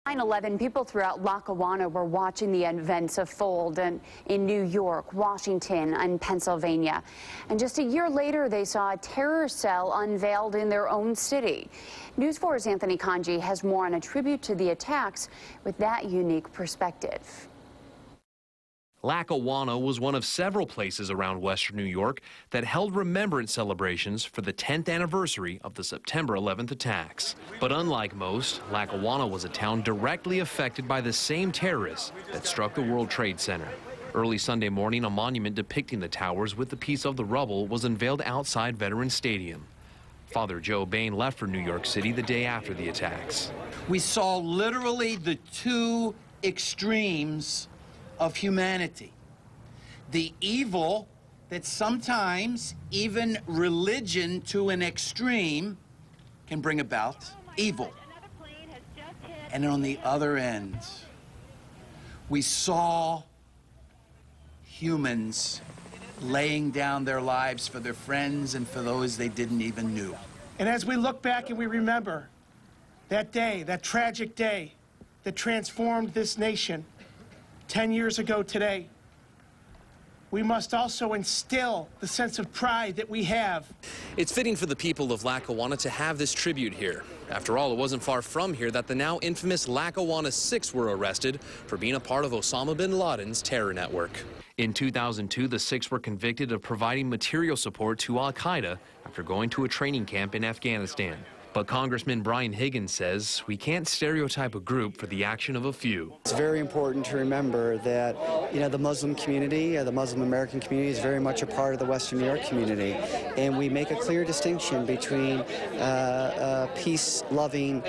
9/11, people throughout Lackawanna were watching the events unfold in New York, Washington, and Pennsylvania. And just a year later, they saw a terror cell unveiled in their own city. News 4's Anthony Kanji has more on a tribute to the attacks with that unique perspective. Lackawanna was one of several places around western New York that held remembrance celebrations for the 10th anniversary of the September 11th attacks. But unlike most, Lackawanna was a town directly affected by the same terrorists that struck the World Trade Center. Early Sunday morning, a monument depicting the towers with a piece of the rubble was unveiled outside Veterans Stadium. Father Joe Bain left for New York City the day after the attacks. We saw literally the two extremes of humanity. The evil that sometimes even religion to an extreme can bring about evil. And on the other end, we saw humans laying down their lives for their friends and for those they didn't even know. And as we look back and we remember that day, that tragic day that transformed this nation 10 years ago today, we must also instill the sense of pride that we have. It's fitting for the people of Lackawanna to have this tribute here. After all, it wasn't far from here that the now infamous Lackawanna Six were arrested for being a part of Osama bin Laden's terror network. In 2002, the Six were convicted of providing material support to al-Qaeda after going to a training camp in Afghanistan. But Congressman Brian Higgins says we can't stereotype a group for the action of a few. It's very important to remember that, the Muslim community, the Muslim American community is very much a part of the Western New York community. And we make a clear distinction between peace-loving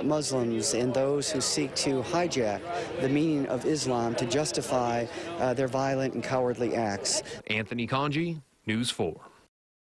Muslims and those who seek to hijack the meaning of Islam to justify their violent and cowardly acts. Anthony Kanji, News 4.